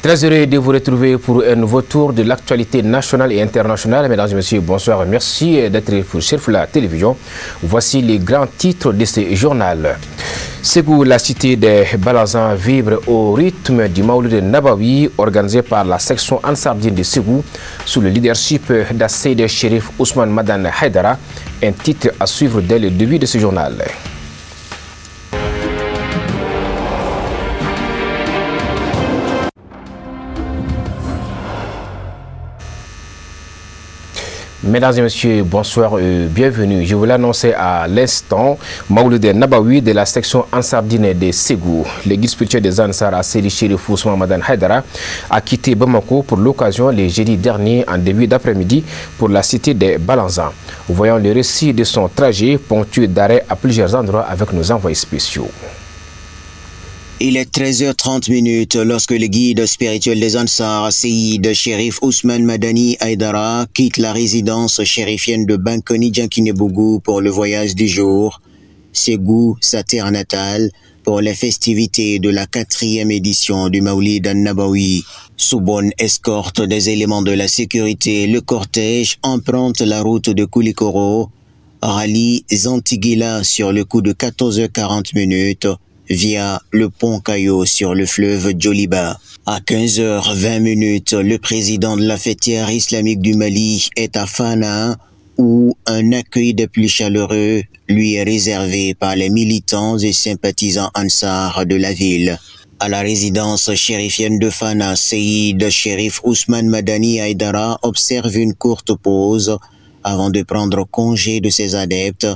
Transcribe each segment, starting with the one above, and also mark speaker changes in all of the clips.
Speaker 1: Très heureux de vous retrouver pour un nouveau tour de l'actualité nationale et internationale. Mesdames et messieurs, bonsoir. Merci d'être sur la télévision. Voici les grands titres de ce journal. Ségou, la cité des Balazans, vibre au rythme du Maouloud Nabawi, organisé par la section Ansardine de Ségou, sous le leadership d'Asseïd Chérif Ousmane Madane Haïdara. Un titre à suivre dès le début de ce journal. Mesdames et messieurs, bonsoir et bienvenue. Je vous l'annonçais à l'instant, Maouloud Nabawi de la section Ansardine de Ségou. Le guide spirituel des Ansar, Asseïd Chérif Ousmane Madane Haïdara, a quitté Bamako pour l'occasion le jeudi dernier en début d'après-midi pour la cité des Balazans. Voyons le récit de son trajet ponctué d'arrêts à plusieurs endroits avec nos envoyés spéciaux.
Speaker 2: Il est 13h30 lorsque le guide spirituel des Ansar, Asseïd Chérif Ousmane Madani Haïdara, quitte la résidence chérifienne de Bankoni Djankinebougou pour le voyage du jour. Ségou, sa terre natale, pour les festivités de la 4e édition du Maoulid Nabawi. Sous bonne escorte des éléments de la sécurité, le cortège emprunte la route de Koulikoro, rallie Zantigila sur le coup de 14h40 via le pont Caillot sur le fleuve Djoliba. À 15h20, le président de la fêtière islamique du Mali est à Fana, où un accueil des plus chaleureux lui est réservé par les militants et sympathisants Ansar de la ville. À la résidence chérifienne de Fana, Asseïd Chérif Ousmane Madani Haïdara observe une courte pause avant de prendre congé de ses adeptes,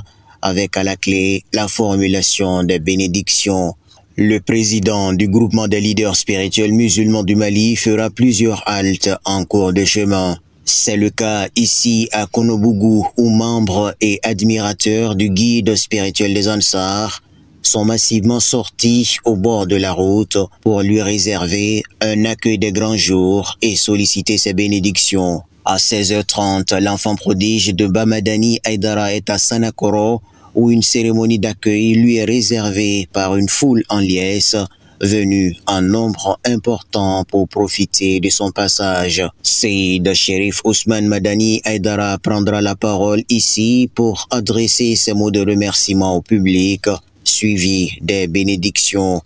Speaker 2: avec à la clé la formulation des bénédictions. Le président du groupement des leaders spirituels musulmans du Mali fera plusieurs haltes en cours de chemin. C'est le cas ici à Konobougou, où membres et admirateurs du guide spirituel des Ansar sont massivement sortis au bord de la route pour lui réserver un accueil des grands jours et solliciter ses bénédictions. À 16h30, l'enfant prodige de Bamadani Haïdara est à Sanakoro, où une cérémonie d'accueil lui est réservée par une foule en liesse, venue en nombre important pour profiter de son passage. Asseïd Chérif Ousmane Madani Haïdara prendra la parole ici pour adresser ses mots de remerciement au public, suivi des bénédictions.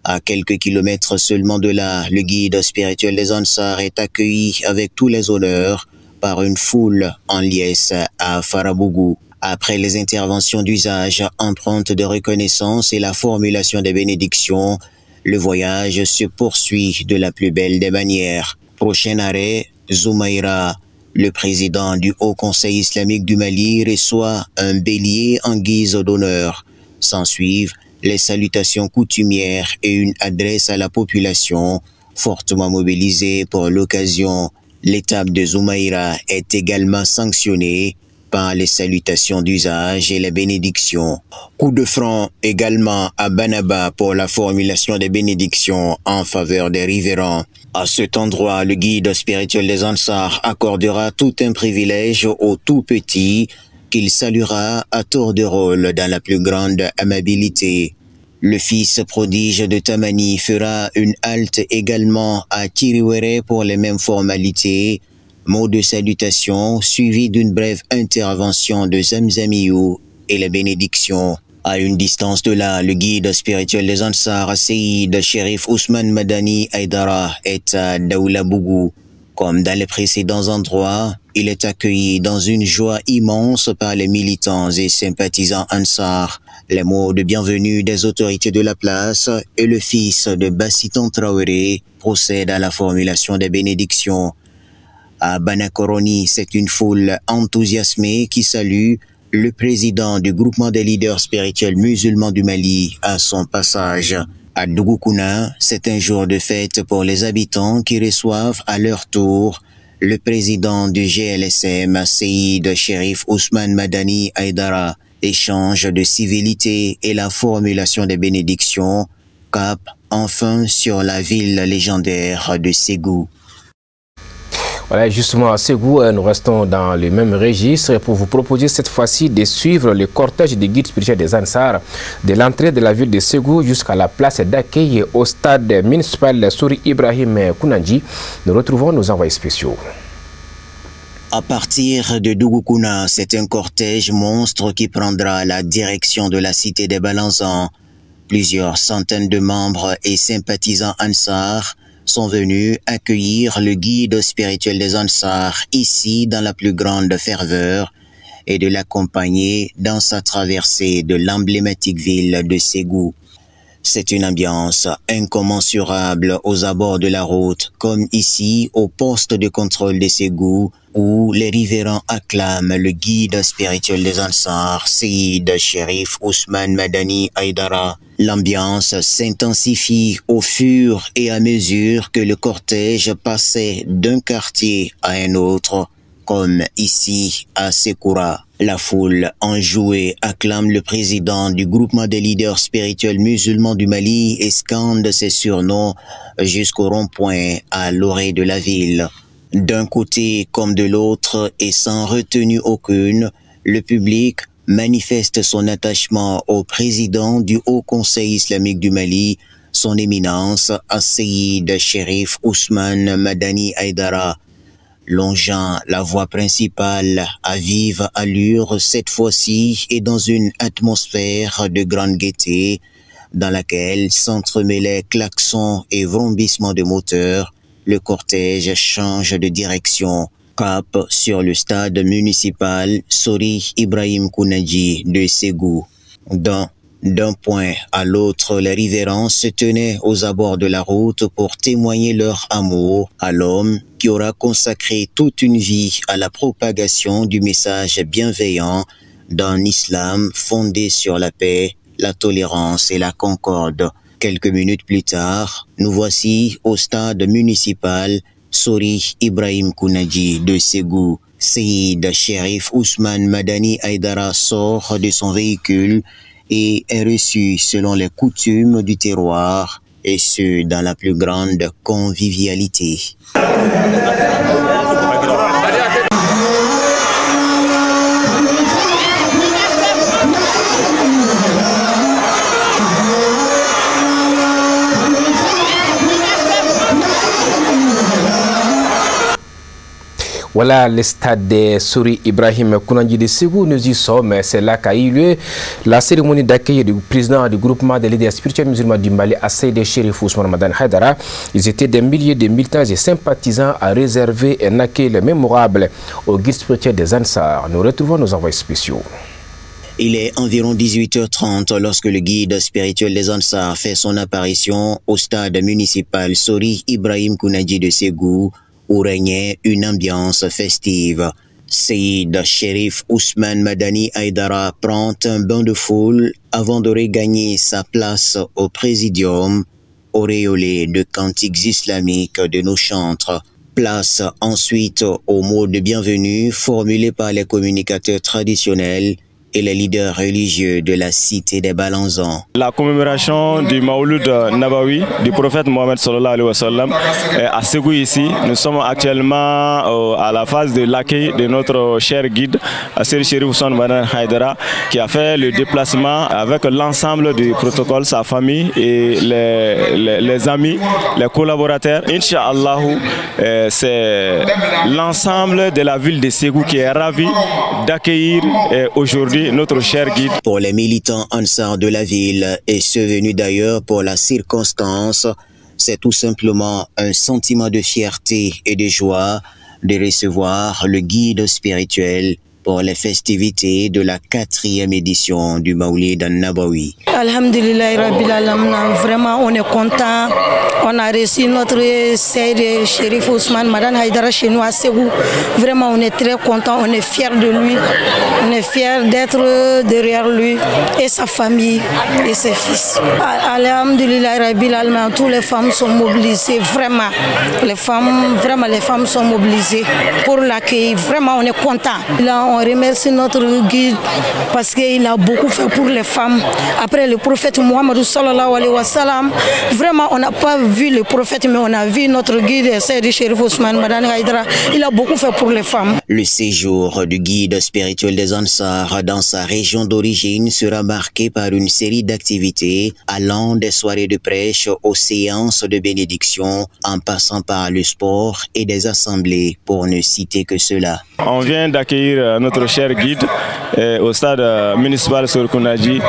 Speaker 2: À quelques kilomètres seulement de là, le guide spirituel des Ansar est accueilli avec tous les honneurs par une foule en liesse à Farabougou. Après les interventions d'usage, empreintes de reconnaissance et la formulation des bénédictions, le voyage se poursuit de la plus belle des manières. Prochain arrêt, Zoumaïra. Le président du Haut Conseil islamique du Mali reçoit un bélier en guise d'honneur. S'ensuivent les salutations coutumières et une adresse à la population fortement mobilisée pour l'occasion. L'étape de Zoumaïra est également sanctionnée par les salutations d'usage et les bénédictions. Coup de franc également à Banaba pour la formulation des bénédictions en faveur des riverains. À cet endroit, le guide spirituel des Ansar accordera tout un privilège aux tout petits qu'il saluera à tour de rôle dans la plus grande amabilité. Le fils prodige de Tamani fera une halte également à Tiriwere pour les mêmes formalités. Mot de salutation suivi d'une brève intervention de Zamzamiou et les bénédictions. À une distance de là, le guide spirituel des Ansar, Asseïd Chérif Ousmane Madani Haïdara, est à Daoulabougou. Comme dans les précédents endroits, il est accueilli dans une joie immense par les militants et sympathisants Ansar. Les mots de bienvenue des autorités de la place et le fils de Bassiton Traoré procèdent à la formulation des bénédictions. À Banakoroni, c'est une foule enthousiasmée qui salue le président du groupement des leaders spirituels musulmans du Mali à son passage. À Dougoukouna, c'est un jour de fête pour les habitants qui reçoivent à leur tour le président du GLSM, Asseïd Chérif Ousmane Madani Haïdara. Échange de civilité et la formulation des bénédictions, cap enfin sur la ville légendaire de Ségou.
Speaker 1: Voilà, justement, à Ségou, nous restons dans le même registre pour vous proposer cette fois-ci de suivre le cortège des guides spirituels des Ansar de l'entrée de la ville de Ségou jusqu'à la place d'accueil au stade municipal Souri Ibrahim Kounandji. Nous retrouvons nos envoyés spéciaux.
Speaker 2: À partir de Dougoukuna, c'est un cortège monstre qui prendra la direction de la cité des Balanzans. Plusieurs centaines de membres et sympathisants Ansar sont venus accueillir le guide spirituel des Ansar ici dans la plus grande ferveur et de l'accompagner dans sa traversée de l'emblématique ville de Ségou. C'est une ambiance incommensurable aux abords de la route, comme ici au poste de contrôle de Ségou, où les riverains acclament le guide spirituel des Ansar, Seyid Cherif Ousmane Madani Aïdara. L'ambiance s'intensifie au fur et à mesure que le cortège passait d'un quartier à un autre, comme ici à Sékoura. La foule enjouée acclame le président du groupement des leaders spirituels musulmans du Mali et scande ses surnoms jusqu'au rond-point à l'orée de la ville. D'un côté comme de l'autre et sans retenue aucune, le public manifeste son attachement au président du Haut Conseil islamique du Mali, son éminence Seyid Cherif Ousmane Madani Aïdara. Longeant la voie principale à vive allure cette fois-ci et dans une atmosphère de grande gaieté dans laquelle s'entremêlaient klaxons et vrombissements de moteurs, le cortège change de direction, cap sur le stade municipal Souri Ibrahim Kounandji de Ségou. D'un point à l'autre, les riverains se tenaient aux abords de la route pour témoigner leur amour à l'homme qui aura consacré toute une vie à la propagation du message bienveillant d'un islam fondé sur la paix, la tolérance et la concorde. Quelques minutes plus tard, nous voici au stade municipal Souri Ibrahim Kounandji de Ségou. Seyid Cherif Ousmane Madani Aïdara sort de son véhicule et est reçu selon les coutumes du terroir, et ce dans la plus grande convivialité.
Speaker 1: Voilà le stade de Souri Ibrahim Kounandji de Ségou, nous y sommes. C'est là qu'a eu lieu la cérémonie d'accueil du président du groupement des leaders spirituels musulmans du Mali, Seyid Cherif Ousmane Madani Aïdara. Ils étaient des milliers de militants et sympathisants à réserver un accueil mémorable au guide spirituel des Ansar. Nous retrouvons nos envoyés spéciaux.
Speaker 2: Il est environ 18h30 lorsque le guide spirituel des Ansar fait son apparition au stade municipal Souri Ibrahim Kounandji de Ségou, où régnait une ambiance festive. Seyid Cherif Ousmane Madani Aïdara prend un bain de foule avant de regagner sa place au présidium, auréolé de cantiques islamiques de nos chantres. Place ensuite aux mots de bienvenue formulés par les communicateurs traditionnels et les leaders religieux de la cité des Balanzans.
Speaker 3: La commémoration du Maouloud Nabawi du prophète Mohammed sallallahu alayhi wa sallam à Ségou ici. Nous sommes actuellement à la phase de l'accueil de notre cher guide, Seyid Cherif Ousmane Madani Aïdara, qui a fait le déplacement avec l'ensemble du protocole, sa famille et les amis, les collaborateurs. Inch'Allah, c'est l'ensemble de la ville de Ségou qui est ravi d'accueillir aujourd'hui notre cher guide.
Speaker 2: Pour les militants Ansar de la ville et ceux venus d'ailleurs pour la circonstance, c'est tout simplement un sentiment de fierté et de joie de recevoir le guide spirituel pour les festivités de la 4e édition du Maoulid Nabawi.
Speaker 4: Alhamdulillah Rabbil Alamin, vraiment on est content. On a reçu notre Seyid Cherif Ousmane Madani Aïdara chez nous à Ségou. Vraiment on est très content, on est fiers de lui. On est fiers d'être derrière lui et sa famille et ses fils. Alhamdulillah Rabbil Alamin, toutes les femmes sont mobilisées, vraiment. Les femmes sont mobilisées pour l'accueil. Vraiment on est content. Là on remercie notre guide parce qu'il a beaucoup fait pour les femmes. Après le prophète Mohammed sallallahu alayhi wa sallam, vraiment on n'a pas vu le prophète, mais on a vu notre guide Seydi Cherif Ousmane Madani Haïdara. Il a beaucoup fait pour les femmes.
Speaker 2: Le séjour du guide spirituel des Ansar dans sa région d'origine sera marqué par une série d'activités allant des soirées de prêche aux séances de bénédiction en passant par le sport et des assemblées, pour ne citer que cela.
Speaker 3: On vient d'accueillir notre cher guide au stade municipal sur Kounaji.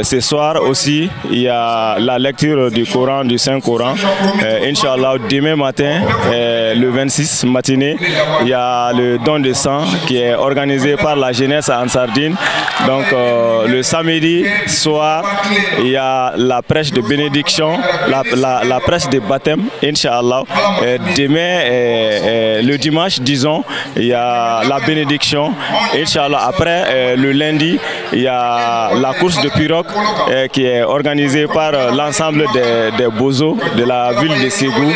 Speaker 3: Ce soir aussi, il y a la lecture du Coran, du Saint-Coran. Inch'Allah, demain matin, le 26 matinée, il y a le don de sang qui est organisé par la jeunesse à Ansardine. Donc le samedi soir, il y a la prêche de bénédiction, la prêche de baptême, Inch'Allah. Demain, le dimanche, disons, il y a la bénédiction. Inch'Allah, après, le lundi, il y a la course de pirogue qui est organisée par l'ensemble des bozos de la ville de Ségou.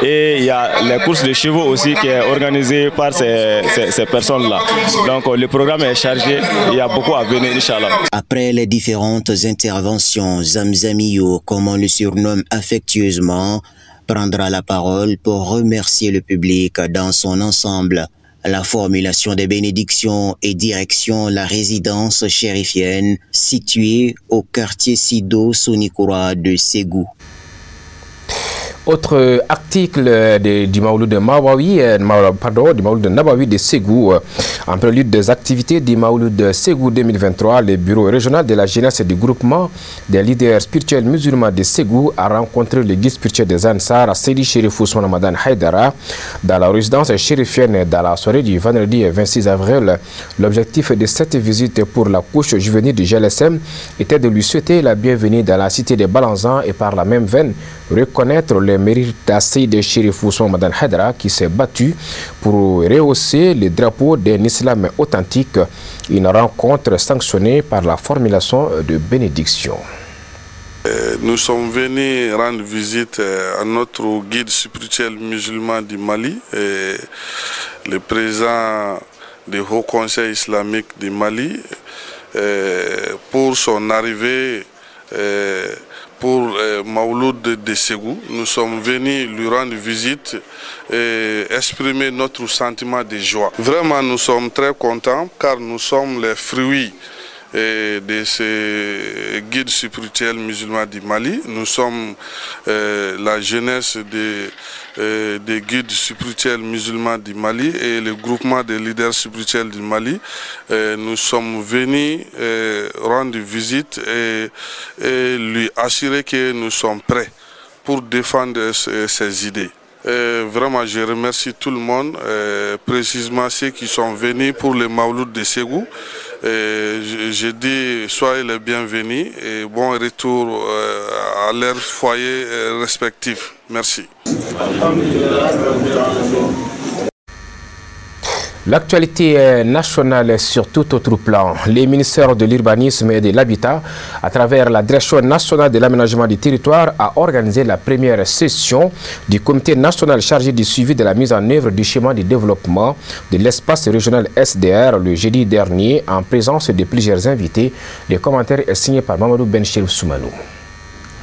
Speaker 3: Et il y a les courses de chevaux aussi qui est organisée par ces personnes-là. Donc le programme est chargé, il y a beaucoup à venir, Inch'Allah.
Speaker 2: Après les différentes interventions, Zamzamio, comme on le surnomme affectueusement, prendra la parole pour remercier le public dans son ensemble. La formulation des bénédictions et direction la résidence chérifienne située au quartier Sido Sonikoura de Ségou.
Speaker 1: Autre article du Maouloud de Mawawi, du Maouloud de Nabawi de Ségou. En prélude des activités du Maouloud de Ségou 2023, le bureau régional de la jeunesse et du groupement des leaders spirituels musulmans de Ségou a rencontré le guide spirituel des Ansar, Seydi Cherif Ousmane Madani Haïdara, dans la résidence chérifienne dans la soirée du vendredi 26 avril. L'objectif de cette visite pour la couche juvénile du GLSM était de lui souhaiter la bienvenue dans la cité des Balanzans et par la même veine reconnaître le mérite d'Asseï de Cherif Ousmane Madani Haïdara qui s'est battu pour rehausser le drapeau d'un islam authentique. Une rencontre sanctionnée par la formulation de bénédiction.
Speaker 5: Nous sommes venus rendre visite à notre guide spirituel musulman du Mali, le président du Haut Conseil islamique du Mali, pour son arrivée pour Maouloud de Ségou. Nous sommes venus lui rendre visite et exprimer notre sentiment de joie. Vraiment, nous sommes très contents car nous sommes les fruits de ce guide spirituel musulman du Mali. Nous sommes la jeunesse des guides spirituels musulmans du Mali et le groupement des leaders spirituels du Mali. Nous sommes venus rendre visite et lui assurer que nous sommes prêts pour défendre ses idées. Vraiment, je remercie tout le monde, précisément ceux qui sont venus pour le Maouloud de Ségou. Je dis soyez les bienvenus et bon retour à leur foyer respectif. Merci.
Speaker 1: L'actualité nationale sur tout autre plan. Les ministères de l'urbanisme et de l'habitat, à travers la Direction nationale de l'aménagement du territoire, a organisé la première session du comité national chargé du suivi de la mise en œuvre du schéma de développement de l'espace régional SDR le jeudi dernier en présence de plusieurs invités. Les commentaires sont signés par Mamadou Ben Cherif Soumanou.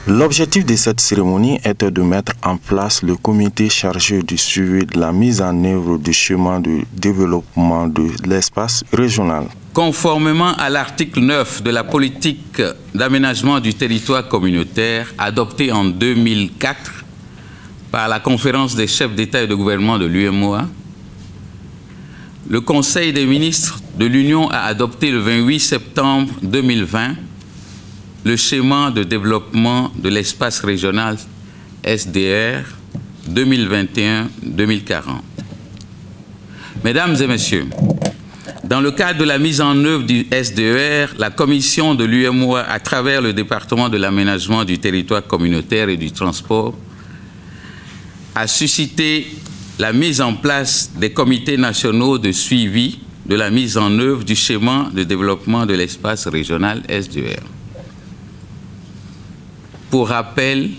Speaker 6: L'objectif de cette cérémonie était de mettre en place le comité chargé du suivi de la mise en œuvre du schéma de développement de l'espace régional.
Speaker 7: Conformément à l'article 9 de la politique d'aménagement du territoire communautaire adoptée en 2004 par la conférence des chefs d'État et de gouvernement de l'UEMOA, le Conseil des ministres de l'Union a adopté le 28 septembre 2020 le schéma de développement de l'espace régional SDR 2021-2040. Mesdames et messieurs, dans le cadre de la mise en œuvre du SDR, la commission de l'UEMOA, à travers le département de l'aménagement du territoire communautaire et du transport, a suscité la mise en place des comités nationaux de suivi de la mise en œuvre du schéma de développement de l'espace régional SDR. Pour rappel,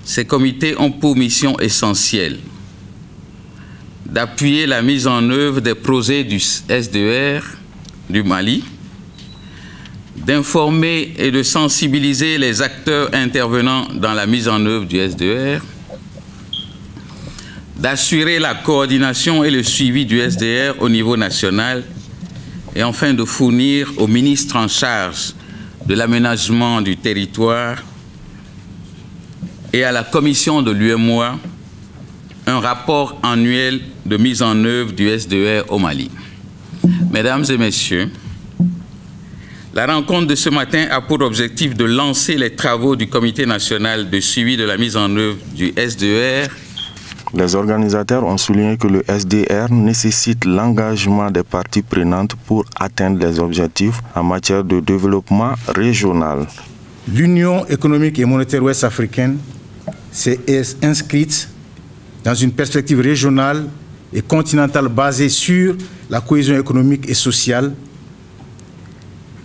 Speaker 7: ces comités ont pour mission essentielle d'appuyer la mise en œuvre des projets du SDR du Mali, d'informer et de sensibiliser les acteurs intervenant dans la mise en œuvre du SDR, d'assurer la coordination et le suivi du SDR au niveau national et enfin de fournir au ministre en charge de l'aménagement du territoire et à la commission de l'UEMOA un rapport annuel de mise en œuvre du SDR au Mali. Mesdames et messieurs, la rencontre de ce matin a pour objectif de lancer les travaux du Comité national de suivi de la mise en œuvre du SDR.
Speaker 6: Les organisateurs ont souligné que le SDR nécessite l'engagement des parties prenantes pour atteindre les objectifs en matière de développement régional.
Speaker 8: L'Union économique et monétaire ouest-africaine s'est inscrite dans une perspective régionale et continentale basée sur la cohésion économique et sociale,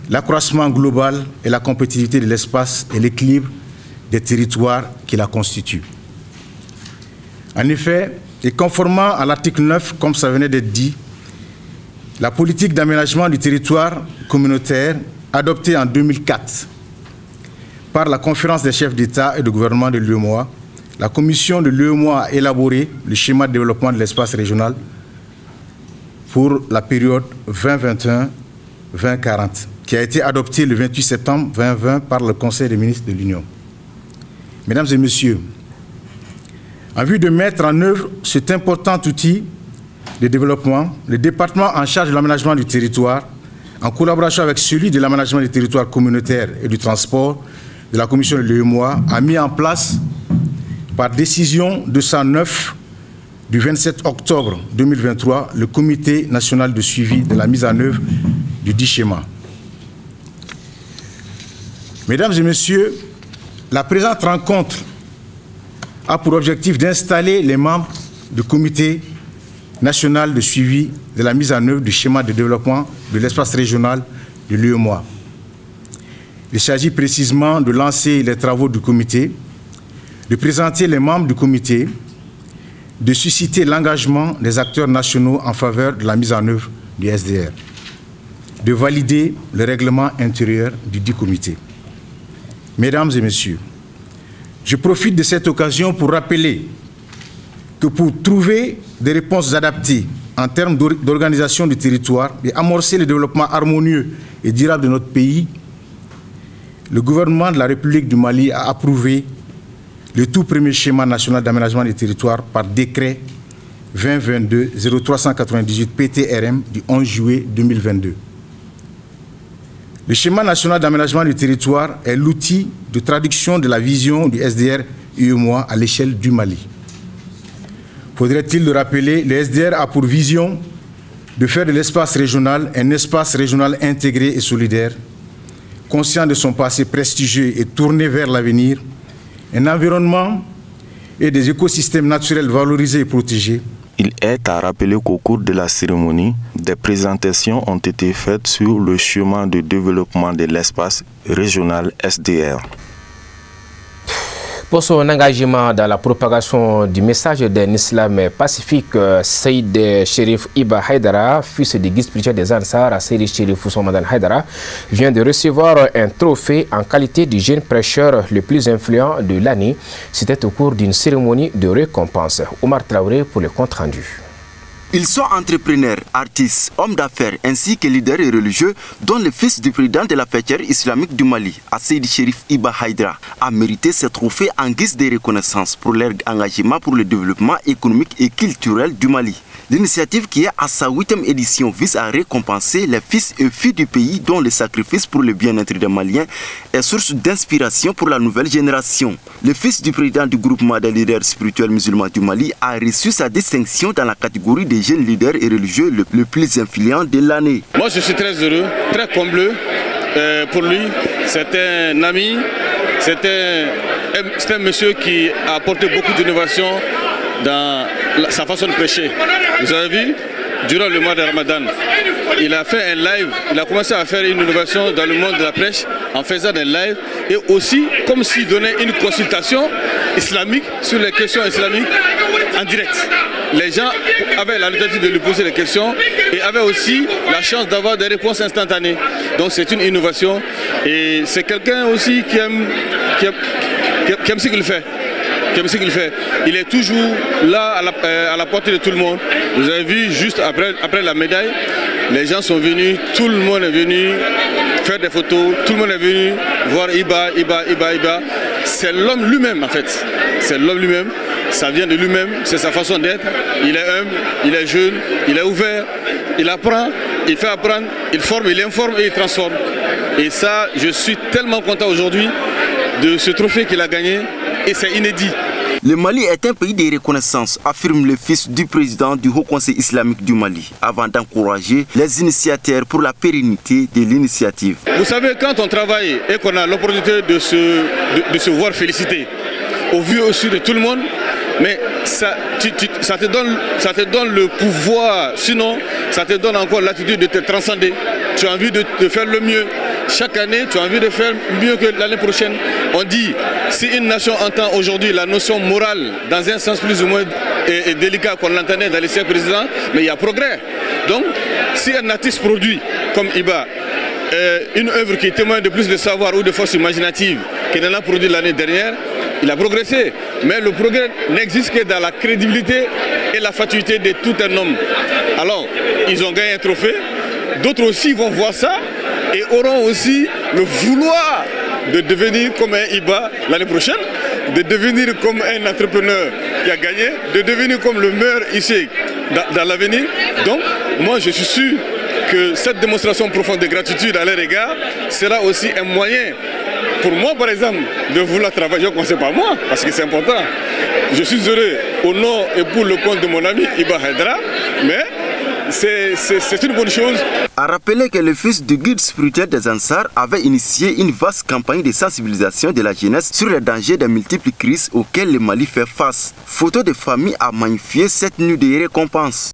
Speaker 8: l'accroissement global et la compétitivité de l'espace et l'équilibre des territoires qui la constituent. En effet, et conformément à l'article 9, comme ça venait d'être dit, la politique d'aménagement du territoire communautaire adoptée en 2004 par la conférence des chefs d'État et de gouvernement de l'UEMOA, la commission de l'UEMOA a élaboré le schéma de développement de l'espace régional pour la période 2021-2040, qui a été adopté le 28 septembre 2020 par le Conseil des ministres de l'Union. Mesdames et messieurs, en vue de mettre en œuvre cet important outil de développement, le département en charge de l'aménagement du territoire, en collaboration avec celui de l'aménagement du territoire communautaire et du transport de la commission de l'UEMOA, a mis en place, par décision 209 du 27 octobre 2023, le Comité national de suivi de la mise en œuvre du dit schéma. Mesdames et messieurs, la présente rencontre a pour objectif d'installer les membres du Comité national de suivi de la mise en œuvre du schéma de développement de l'espace régional de l'UEMOA. Il s'agit précisément de lancer les travaux du comité, de présenter les membres du comité, de susciter l'engagement des acteurs nationaux en faveur de la mise en œuvre du SDR, de valider le règlement intérieur du dit comité. Mesdames et messieurs, je profite de cette occasion pour rappeler que pour trouver des réponses adaptées en termes d'organisation du territoire et amorcer le développement harmonieux et durable de notre pays, le gouvernement de la République du Mali a approuvé le tout premier schéma national d'aménagement des territoires par décret 2022-0398 PTRM du 11 juillet 2022. Le schéma national d'aménagement du territoire est l'outil de traduction de la vision du SDR UEMOA à l'échelle du Mali. Faudrait-il le rappeler, le SDR a pour vision de faire de l'espace régional un espace régional intégré et solidaire, conscient de son passé prestigieux et tourné vers l'avenir, un environnement et des écosystèmes naturels valorisés et protégés.
Speaker 6: Il est à rappeler qu'au cours de la cérémonie, des présentations ont été faites sur le chemin de développement de l'espace régional SDR.
Speaker 1: Pour son engagement dans la propagation du message d'un islam pacifique, Saïd Cherif Iba Haïdara, fils du guide spirituel des Ansar, Saïd Cherif Ousmane Haïdara, vient de recevoir un trophée en qualité du jeune prêcheur le plus influent de l'année. C'était au cours d'une cérémonie de récompense. Omar Traoré pour le compte rendu.
Speaker 9: Ils sont entrepreneurs, artistes, hommes d'affaires ainsi que leaders et religieux dont le fils du président de la fêtière islamique du Mali, Saïd Cherif Iba Haïdara, a mérité ce trophée en guise de reconnaissance pour leur engagement pour le développement économique et culturel du Mali. L'initiative qui est à sa 8e édition vise à récompenser les fils et filles du pays dont le sacrifice pour le bien-être des Maliens est source d'inspiration pour la nouvelle génération. Le fils du président du groupement des leaders spirituels musulmans du Mali a reçu sa distinction dans la catégorie des jeunes leaders et religieux le plus influent de l'année.
Speaker 10: Moi je suis très heureux, très comblé pour lui. C'est un ami, c'est un monsieur qui a apporté beaucoup d'innovation dans sa façon de prêcher. Vous avez vu, durant le mois de Ramadan, il a fait un live, il a commencé à faire une innovation dans le monde de la prêche en faisant des lives et aussi comme s'il donnait une consultation islamique sur les questions islamiques en direct. les gens avaient la liberté de lui poser des questions et avaient aussi la chance d'avoir des réponses instantanées. Donc c'est une innovation et c'est quelqu'un aussi qui aime ce qu'il fait. Il est toujours là à la portée de tout le monde. Vous avez vu juste après la médaille, les gens sont venus, tout le monde est venu faire des photos, tout le monde est venu voir Iba. C'est l'homme lui-même en fait. C'est l'homme lui-même, ça vient de lui-même, c'est sa façon d'être. Il est humble, il est jeune, il est ouvert, il apprend, il fait apprendre, il forme, il informe et il transforme. Et ça, je suis tellement content aujourd'hui de ce trophée qu'il a gagné et c'est inédit.
Speaker 9: Le Mali est un pays de reconnaissance, affirme le fils du président du Haut Conseil islamique du Mali, avant d'encourager les initiateurs pour la pérennité de l'initiative.
Speaker 10: Vous savez, quand on travaille et qu'on a l'opportunité de se voir féliciter, au vu aussi de tout le monde, mais ça te donne le pouvoir, sinon ça te donne encore l'attitude de te transcender. Tu as envie de faire le mieux. Chaque année, tu as envie de faire mieux que l'année prochaine. On dit, si une nation entend aujourd'hui la notion morale dans un sens plus ou moins délicat qu'on l'entendait dans les siècles précédents, mais il y a progrès. Donc, si un artiste produit, comme Iba, une œuvre qui témoigne de plus de savoir ou de force imaginative qu'il en a produit l'année dernière, il a progressé. Mais le progrès n'existe que dans la crédibilité et la fatuité de tout un homme. Alors, ils ont gagné un trophée. D'autres aussi vont voir ça et auront aussi le vouloir de devenir comme un Iba l'année prochaine, de devenir comme un entrepreneur qui a gagné, de devenir comme le meilleur ici dans l'avenir. Donc, moi je suis sûr que cette démonstration profonde de gratitude à leur égard sera aussi un moyen pour moi, par exemple, de vouloir travailler. Je ne commence pas moi, parce que c'est important. Je suis heureux au nom et pour le compte de mon ami Iba Haidara, mais c'est une bonne chose.
Speaker 9: A rappeler que le fils du guide spirituel des Ansar avait initié une vaste campagne de sensibilisation de la jeunesse sur les dangers des multiples crises auxquelles le Mali fait face. Photo de famille a magnifié cette nuit de récompense.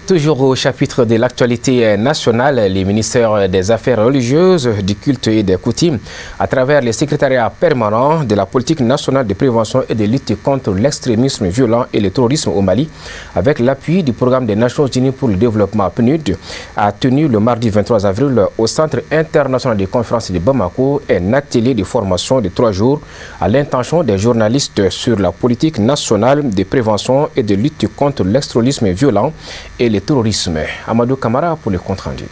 Speaker 1: Toujours au chapitre de l'actualité nationale, les ministères des Affaires religieuses, du culte et des coutumes, à travers les secrétariats permanents de la politique nationale de prévention et de lutte contre l'extrémisme violent et le terrorisme au Mali, avec l'appui du programme des Nations Unies pour le développement PNUD, a tenu le mardi 23 avril au Centre international de conférences de Bamako un atelier de formation de 3 jours à l'intention des journalistes sur la politique nationale de prévention et de lutte contre l'extrémisme violent et le terrorisme. Amadou Kamara pour le compte rendu.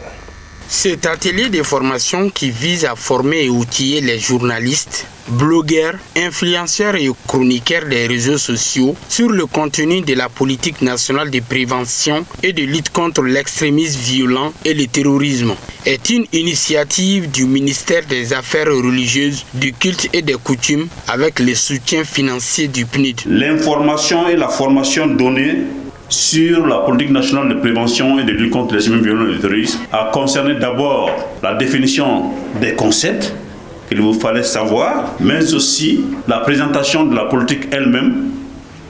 Speaker 11: Cet atelier de formation qui vise à former et outiller les journalistes, blogueurs, influenceurs et chroniqueurs des réseaux sociaux sur le contenu de la politique nationale de prévention et de lutte contre l'extrémisme violent et le terrorisme est une initiative du ministère des Affaires religieuses, du culte et des coutumes avec le soutien financier du PNUD.
Speaker 12: L'information et la formation donnée sur la politique nationale de prévention et de lutte contre l'extrémisme violent et le terrorisme a concerné d'abord la définition des concepts qu'il vous fallait savoir, mais aussi la présentation de la politique elle-même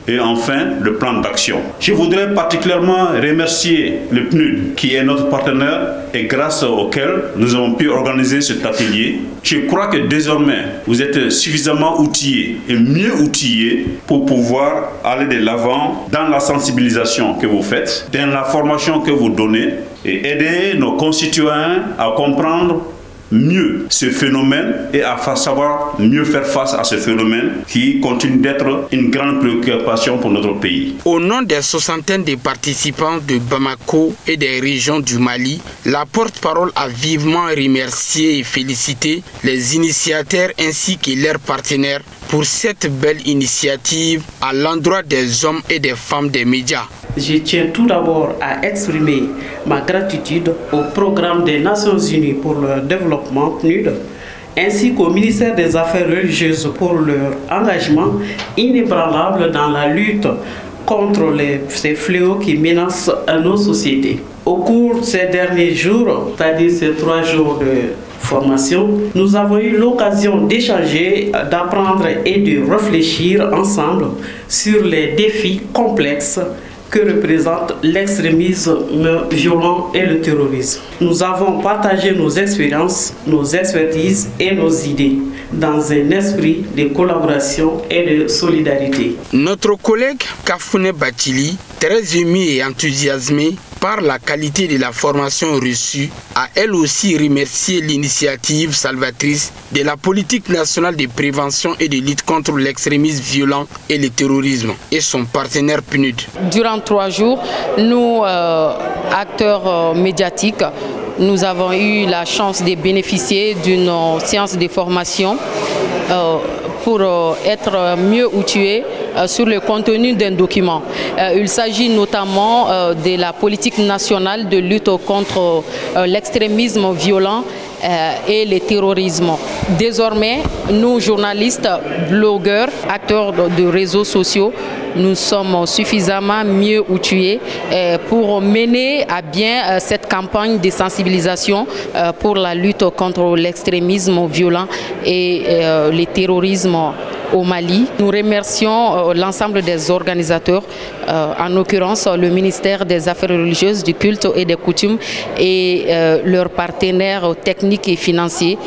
Speaker 12: et enfin le plan d'action. Je voudrais particulièrement remercier le PNUD qui est notre partenaire et grâce auquel nous avons pu organiser cet atelier. Je crois que désormais vous êtes suffisamment outillés et mieux outillés pour pouvoir aller de l'avant dans la sensibilisation que vous faites, dans la formation que vous donnez et aider nos concitoyens à comprendre mieux ce phénomène et à savoir mieux faire face à ce phénomène qui continue d'être une grande préoccupation pour notre pays.
Speaker 11: Au nom des soixantaines de participants de Bamako et des régions du Mali, la porte-parole a vivement remercié et félicité les initiateurs ainsi que leurs partenaires pour cette belle initiative à l'endroit des hommes et des femmes des médias.
Speaker 13: Je tiens tout d'abord à exprimer ma gratitude au programme des Nations Unies pour le développement PNUD, ainsi qu'au ministère des Affaires religieuses pour leur engagement inébranlable dans la lutte contre ces fléaux qui menacent nos sociétés. Au cours de ces derniers jours, c'est-à-dire ces 3 jours de formation, nous avons eu l'occasion d'échanger, d'apprendre et de réfléchir ensemble sur les défis complexes que représente l'extrémisme violent et le terrorisme. Nous avons partagé nos expériences, nos expertises et nos idées. dans un esprit de collaboration et de solidarité.
Speaker 11: Notre collègue Kafoune Batili, très ému et enthousiasmé par la qualité de la formation reçue, a elle aussi remercié l'initiative salvatrice de la politique nationale de prévention et de lutte contre l'extrémisme violent et le terrorisme et son partenaire PNUD.
Speaker 14: Durant 3 jours, nous, acteurs médiatiques, nous avons eu la chance de bénéficier d'une séance de formation pour être mieux outillés sur le contenu d'un document. Il s'agit notamment de la politique nationale de lutte contre l'extrémisme violent et le terrorisme. Désormais, nous, journalistes, blogueurs, acteurs de réseaux sociaux, nous sommes suffisamment mieux outillés pour mener à bien cette campagne de sensibilisation pour la lutte contre l'extrémisme violent et le terrorisme au Mali. Nous remercions l'ensemble des organisateurs, en l'occurrence le ministère des Affaires religieuses, du culte et des coutumes et leurs partenaires techniques et financiers.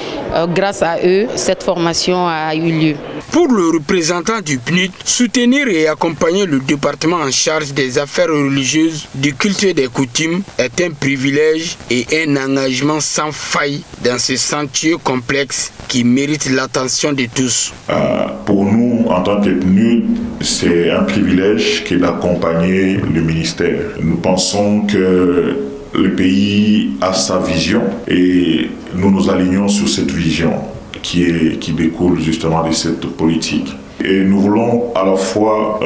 Speaker 14: Grâce à eux, cette formation a eu lieu.
Speaker 11: Pour le représentant du PNUD, soutenir et accompagner le département en charge des affaires religieuses, du culte et des coutumes est un privilège et un engagement sans faille dans ce sentier complexe qui mérite l'attention de tous.
Speaker 15: Pour nous, en tant que PNUD, c'est un privilège que d'accompagner le ministère. Nous pensons que le pays a sa vision et nous nous alignons sur cette vision qui découle justement de cette politique. Et nous voulons à la fois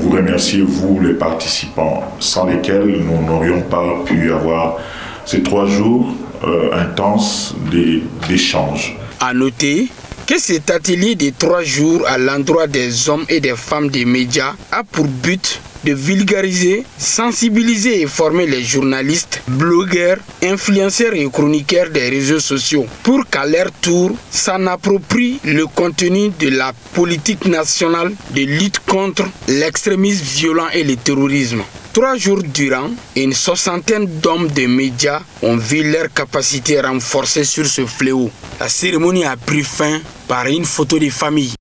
Speaker 15: vous remercier, vous les participants, sans lesquels nous n'aurions pas pu avoir ces 3 jours intenses d'échanges.
Speaker 11: À noter que cet atelier de 3 jours à l'endroit des hommes et des femmes des médias a pour but de vulgariser, sensibiliser et former les journalistes, blogueurs, influenceurs et chroniqueurs des réseaux sociaux pour qu'à leur tour s'en approprient le contenu de la politique nationale de lutte contre l'extrémisme violent et le terrorisme. 3 jours durant, une 60aine d'hommes de médias ont vu leur capacité renforcée sur ce fléau. La cérémonie a pris fin par une photo de famille.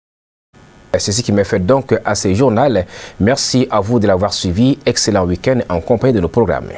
Speaker 1: C'est ce qui m'a fait donc à ce journal. Merci à vous de l'avoir suivi. Excellent week-end en compagnie de nos programmes.